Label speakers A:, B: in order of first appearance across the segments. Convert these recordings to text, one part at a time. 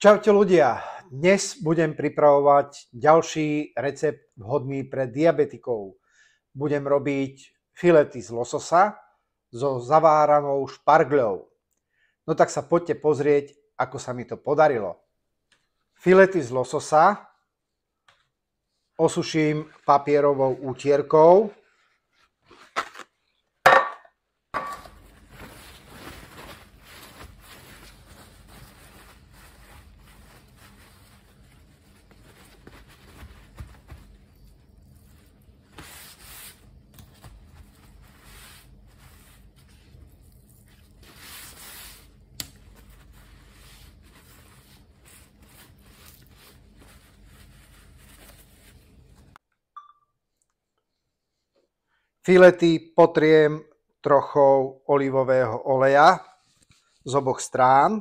A: Čaute ľudia, dnes budem pripravovať ďalší recept vhodný pre diabetikov. Budem robiť filety z lososa so zaváranou špargľou. No tak sa poďte pozrieť, ako sa mi to podarilo. Filety z lososa osuším papierovou útierkou. Filety potriem trochou olivového oleja z oboch strán.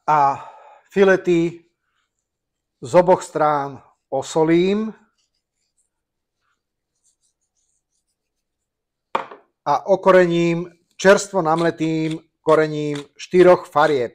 A: A filety z oboch strán osolím a okorením čerstvo namletým korením 4 farieb.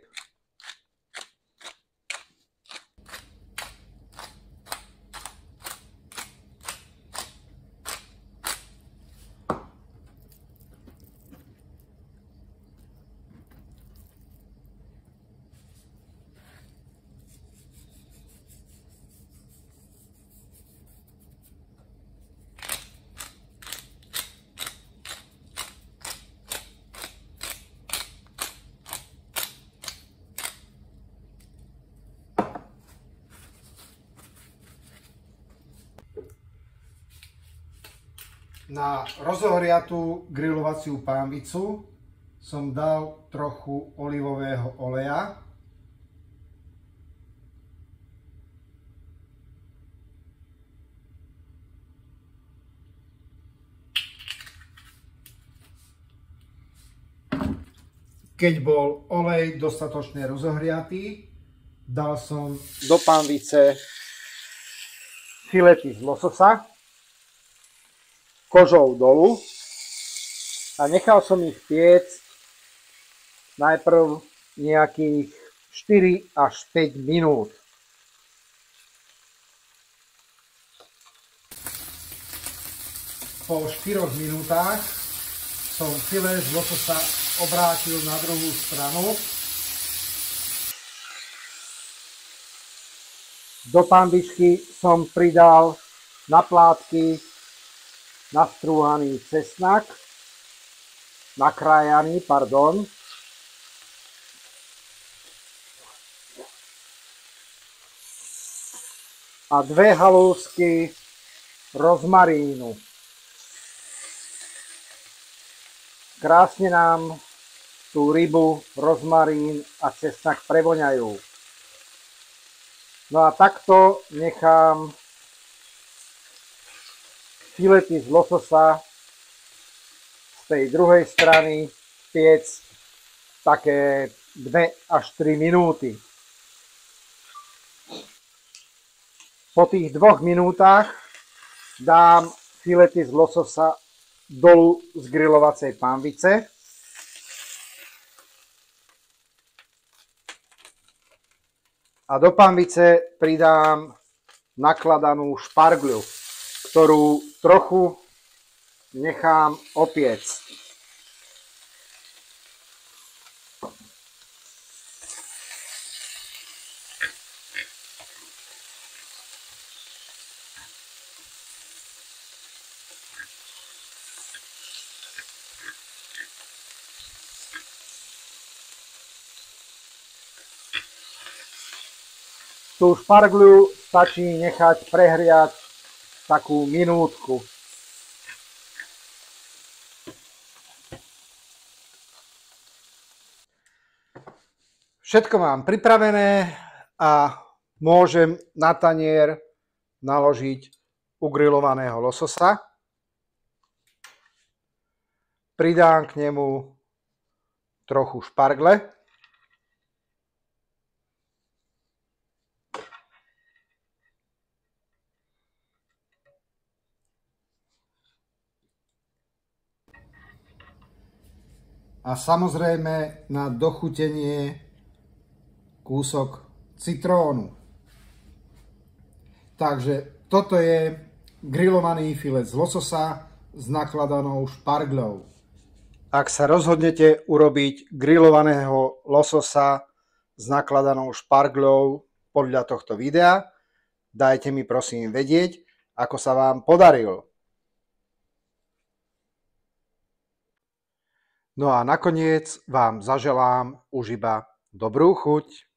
A: Na rozohriatú grilovaciu pánvicu som dal trochu olivového oleja. Keď bol olej dostatočne rozohriatý, dal som do pánvice filety z lososa kožou dolu a nechal som ich piecť najprv nejakých 4 až 5 minút. Po 4 minútach som filet z lososa obrátil na druhú stranu. Do pánvičky som pridal na plátky nastrúhaný cesnak, nakrájaný, a 2 halúsky rozmarínu. Krásne nám tú rybu, rozmarín a cesnak prevoňajú. No a takto nechám filety z lososa z tej druhej strany piecť také 2 až 3 minúty. Po tých 2 minútach dám filety z lososa dolu z grilovacej pánvice. A do pánvice pridám nakladanú špargľu, ktorú trochu nechám opiecť. Tú špargľu stačí nechať prehriať takú minútku. Všetko mám pripravené a môžem na tanier naložiť ugrilovaného lososa. Pridám k nemu trochu špargle. A samozrejme na dochutenie kúsok citrónu. Takže toto je grillovaný filet z lososa s nakladanou šparglou. Ak sa rozhodnete urobiť grillovaného lososa s nakladanou šparglou podľa tohto videa, dajte mi prosím vedieť, ako sa vám podaril. No a nakoniec vám zaželám už iba dobrú chuť.